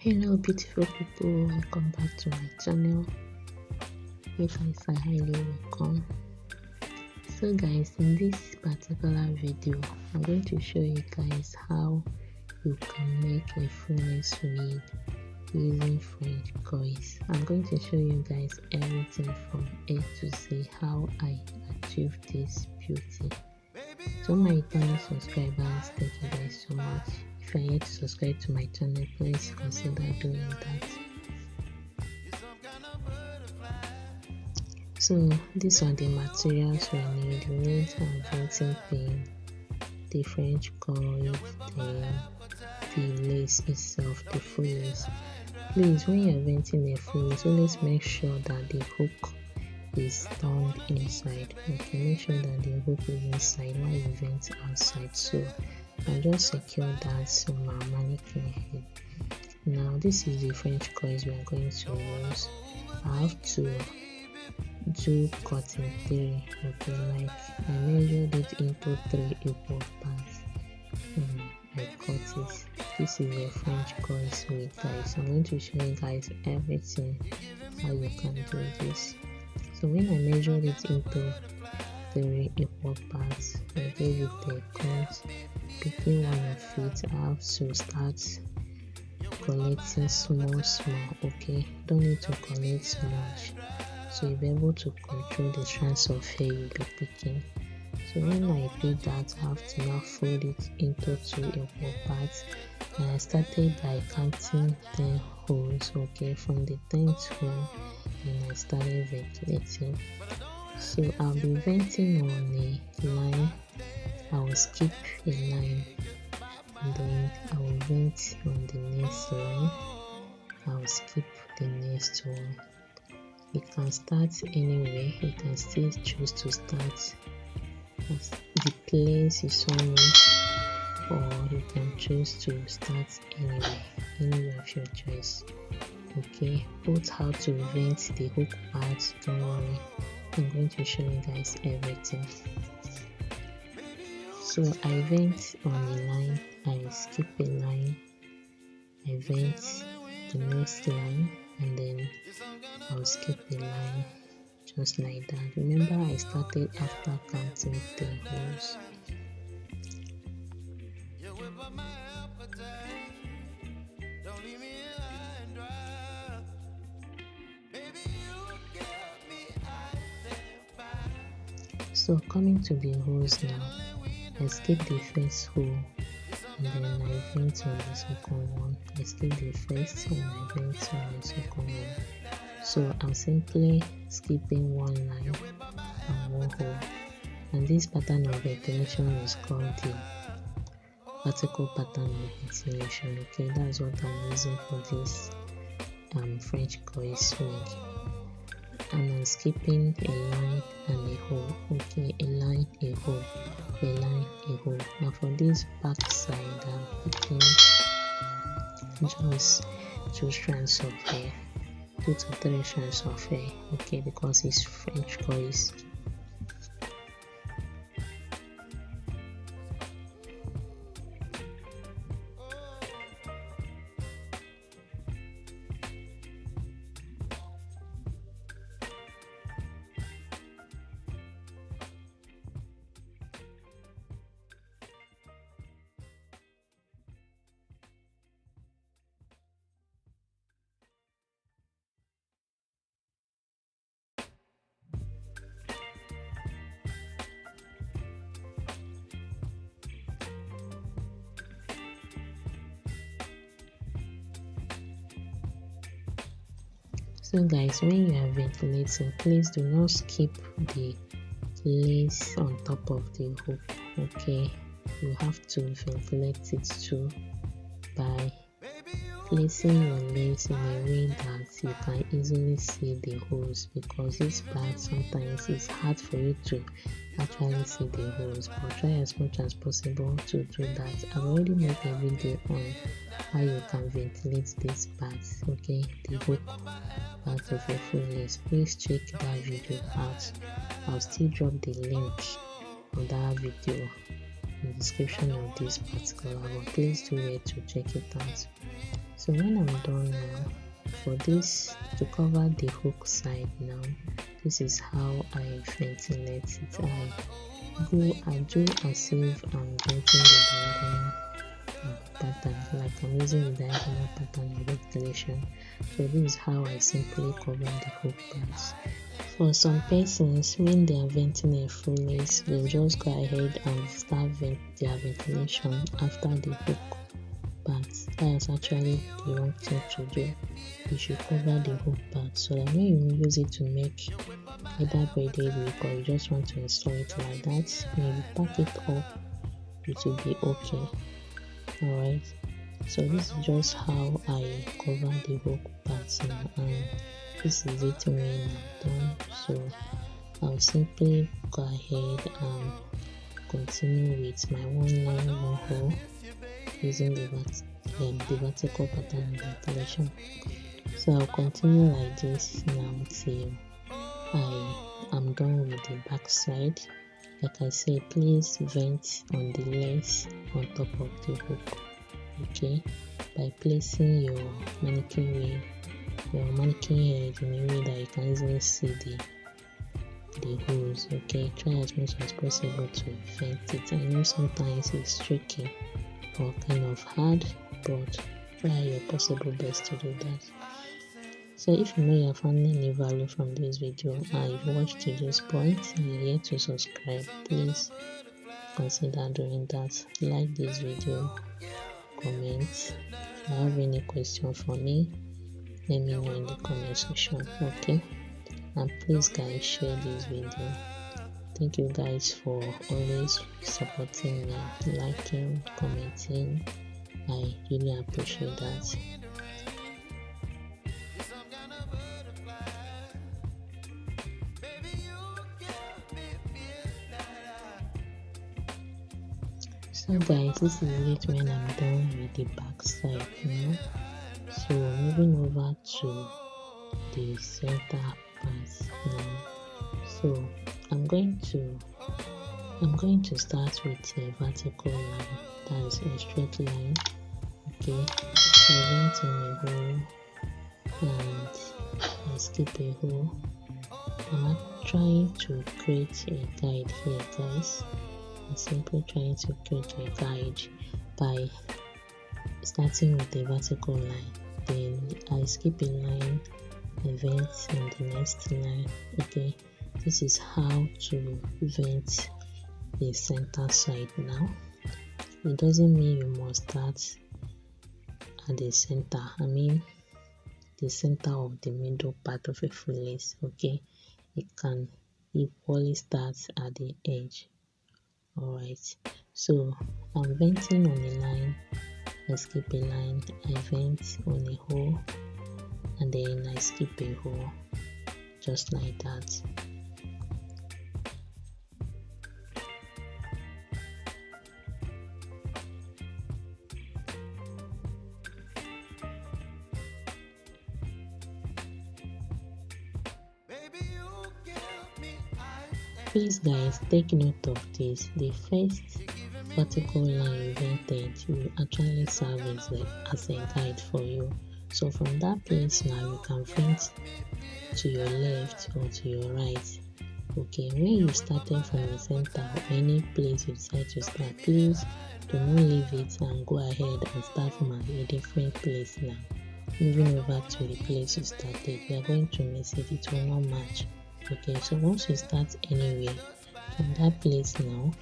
Hello beautiful people, welcome back to my channel. You guys are highly welcome. So guys, in this particular video I'm going to show you guys how you can make a fullness wig using French coils. I'm going to show you guys everything from A to Z, how I achieved this beauty. To my returning subscribers, thank you guys so much. If you are yet to subscribe to my channel, please consider doing that. So these are the materials we need. We need a venting pin, the French coil, then the lace itself, the full lace. Please, when you are venting a full lace, always make sure that the hook is turned inside. Okay, make sure that the hook is inside while you vent outside. So I'll just secure that on my mannequin head. Now this is the French coils we are going to use. I have to do cutting 3. Okay, like I measured it into 3 equal parts and I cut it. This is the French coils wig, guys. I'm going to show you guys everything how you can do this. So when I measured it into 3 equal parts, I gave it the count. Picking one of it, I have to start collecting small. Okay, don't need to collect much, so you'll be able to control the strands of hair you'll be picking. So when I did that, I have to now fold it into 2 equal parts, and I started by counting 10 holes. Okay, from the 10th hole, and I started ventilating. So I'll be venting on a line. I will skip a line, and then I will vent on the next line. I will skip the next one. You can start anywhere. You can still choose to start at the place you saw me, or you can choose to start anywhere of your choice. Okay, both how to vent the hook part, don't worry, I'm going to show you guys everything. So I vent on a line, I skip a line, I vent the next line, and then I'll skip a line, just like that. Remember, I started after counting 10 holes. So coming to the holes now, I skip the first hole, and then I vent on the second one. I skip the first and I vent on the second one. So I'm simply skipping one line and one hole. And this pattern of ventilation is called the vertical pattern of ventilation. Okay, that's what I'm using for this French coils wig. And I'm skipping a line and a hole. Okay, a line, a hole, a line, a hole. Now for this back side, I'm picking just 2 strands of hair, 2 to 3 strands of hair. Okay, because it's French coils. So guys, when you are ventilating, please do not skip the lace on top of the hook. Okay, you have to ventilate it too by placing your lace in a way that you can easily see the holes, because this part sometimes it's hard for you to actually see the holes, but try as much as possible to do that. I've already made a video on how you can ventilate this part, okay, the hook part of your full lace. Please check that video out. I'll still drop the link on that video in the description of this particular one. Please do wait to check it out. So when I'm done now, for this to cover the hook side now, this is how I ventilate it. I do as if I'm venting the diagonal pattern, like I'm using the diagonal pattern of ventilation. So this is how I simply cover the hook parts. For some persons, when they are venting a full lace, they'll just go ahead and start their ventilation after the hook part. That's actually the wrong thing to do. You should cover the hook part so that when you use it to make either braided wig or you just want to install it like that, when you pack it up, it will be okay. Alright, so this is just how I cover the hook parts now, and this is it when I'm done. So I'll simply go ahead and continue with my one line one hole using the vertical pattern ventilation. So I'll continue like this now till I am done with the back side. Like I said, please vent on the lace on top of the hook, okay, by placing your mannequin head in a way that you can easily see the holes, okay. Try as much as possible to vent it. I know sometimes it's tricky or kind of hard, but try your possible best to do that. So if you know you have found any value from this video and you've watched to this point and you're yet to subscribe, please consider doing that. Like this video, comment. If you have any question for me, let me know in the comment section, okay. And please guys, share this video. Thank you guys for always supporting me, liking, commenting. I really appreciate that. So guys, this is it when I'm done with the back side now. So moving over to the center part now. So I'm going to start with a vertical line, that is a straight line, okay. I went on a hole and I skip a hole. I'm trying to create a guide here, guys. I'm simply trying to create a guide by starting with a vertical line, then I skip a line, I vent on the next line, okay. This is how to vent the center side now. It doesn't mean you must start at the center, I mean the center of the middle part of a full lace, okay. It can equally start at the edge. Alright, so I'm venting on a line, I skip a line, I vent on a hole, and then I skip a hole, just like that. Please guys, take note of this. The first vertical line you vented will actually serve as a guide for you. So from that place now, you can vent to your left or to your right. Okay, when you started from the center or any place you decide to start, please do not leave it and go ahead and start from a different place now. Moving over to the place you started, you are going to miss it, it will not match. Okay, so once you start anywhere from that place now, you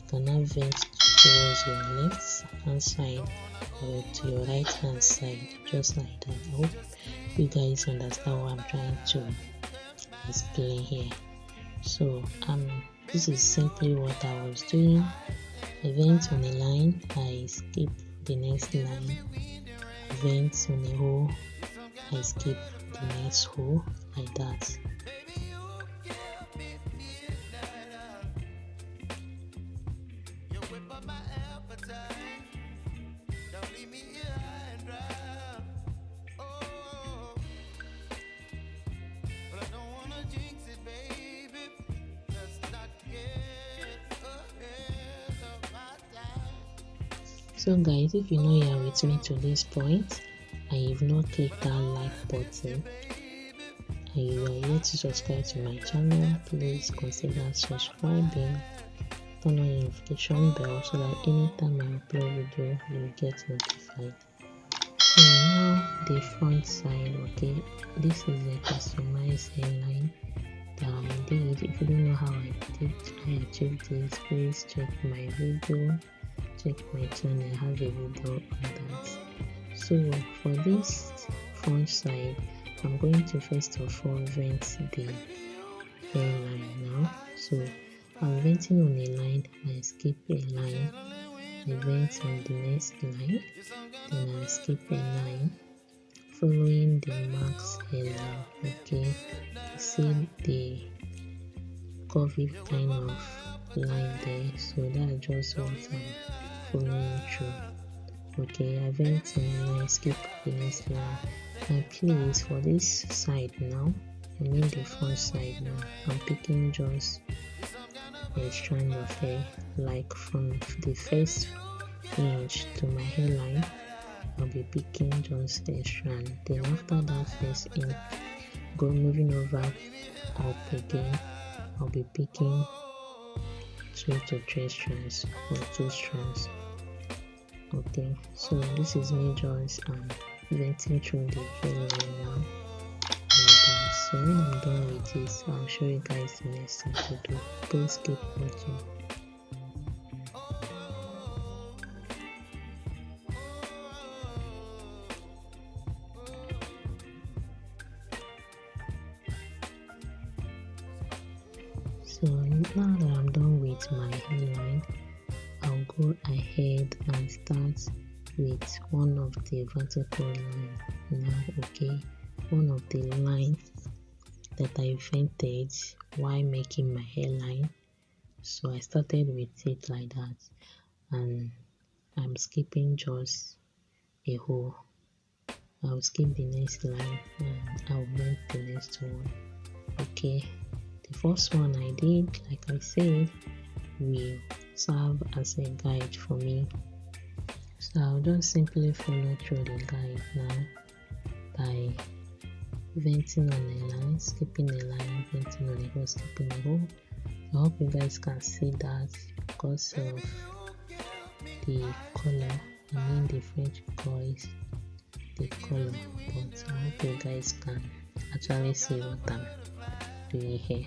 can now vent towards your left hand side or to your right hand side, just like that. I hope you guys understand what I'm trying to explain here. So this is simply what I was doing. I vent on a line, I skip the next line, I vent on a hole, I skip the next hole, like that. So guys, if you know you are with me to this point and you've not clicked that like button and you are yet to subscribe to my channel, please consider subscribing. Turn on your notification bell so that anytime I upload video you will get notified. So now the front side, okay, this is a customized hairline that I did. If you don't know how I achieved this, please check my video, check my channel. I have a video on that. So for this front side, I'm going to first of all vent the hairline now. So I'm venting on a line, I skip a line, I vent on the next line, then I skip a line, following the max hairline. Okay, you see the curvy kind of line there, so that's just what I'm following through. Okay, I vent and I skip the next line. And please, for this side now, I mean the front side now, I'm picking just a strand of hair, like from the first inch to my hairline. I'll be picking just a strand. Then after that first inch, moving over up again, I'll be picking 2 to 3 strands or 2 strands. Okay, so this is me just venting through the hairline now. So when I'm done with this, I'll show you guys the next thing to do. Please keep watching. So now that I'm done with my hairline, I'll go ahead and start with one of the vertical line now. Okay, one of the lines that I vented while making my hairline. So I started with it like that, and I'm skipping just a hole. I'll skip the next line and I'll vent the next one. Okay, the first one I did, like I said, will serve as a guide for me. So I'll just simply follow through the guide now by venting on a line, skipping a line, venting on a hole, skipping a hole. I hope you guys can see that because of the color. I mean the French voice, the color, but I hope you guys can actually see what I'm doing here.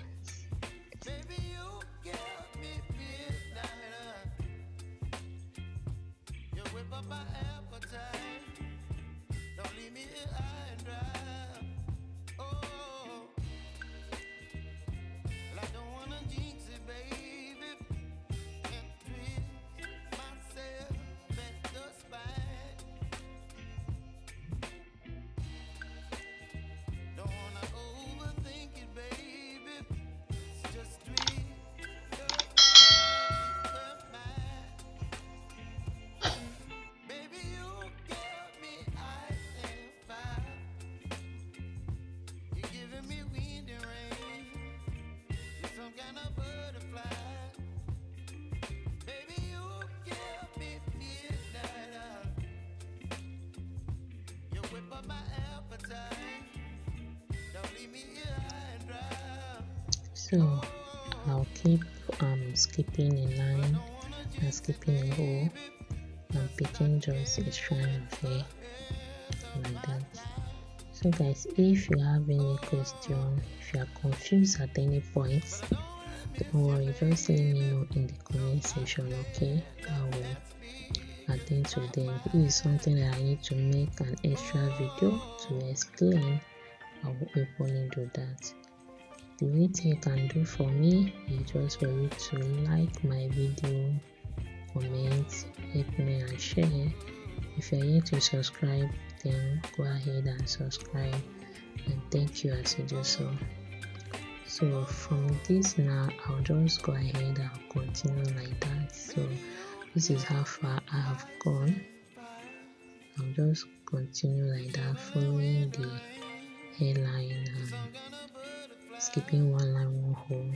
So I'll keep skipping a line and skipping a hole and picking just a strand of hair like that. So guys, if you have any question, if you are confused at any point, don't worry, just let me know in the comment section. Okay, I will attend to them. If it is something that I need to make an extra video to explain, I will openly do that. The only thing you can do for me is just for you to like my video, comment, help me and share. If you're yet to subscribe, then go ahead and subscribe, and thank you as you do so. So from this now, I'll just go ahead and continue like that. So this is how far I have gone. I'll just continue like that, following the hairline and skipping one line, one hole,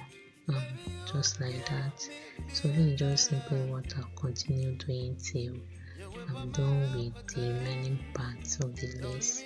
just like that. So this is just simply what I'll continue doing till I'm done with the remaining parts of the lace.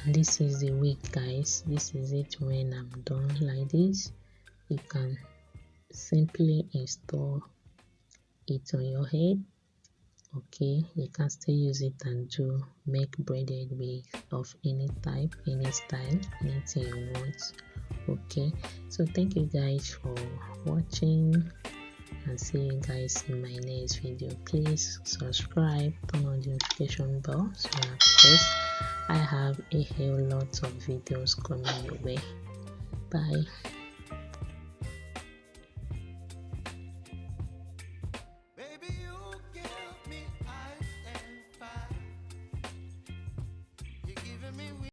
And this is the wig, guys. This is it when I'm done like this. You can simply install it on your head. Okay, you can still use it and make braided wig of any type, any style, anything you want. Okay, so thank you guys for watching, and see you guys in my next video. Please subscribe, turn on the notification bell so you are first. I have a whole lot of videos coming your way. Bye.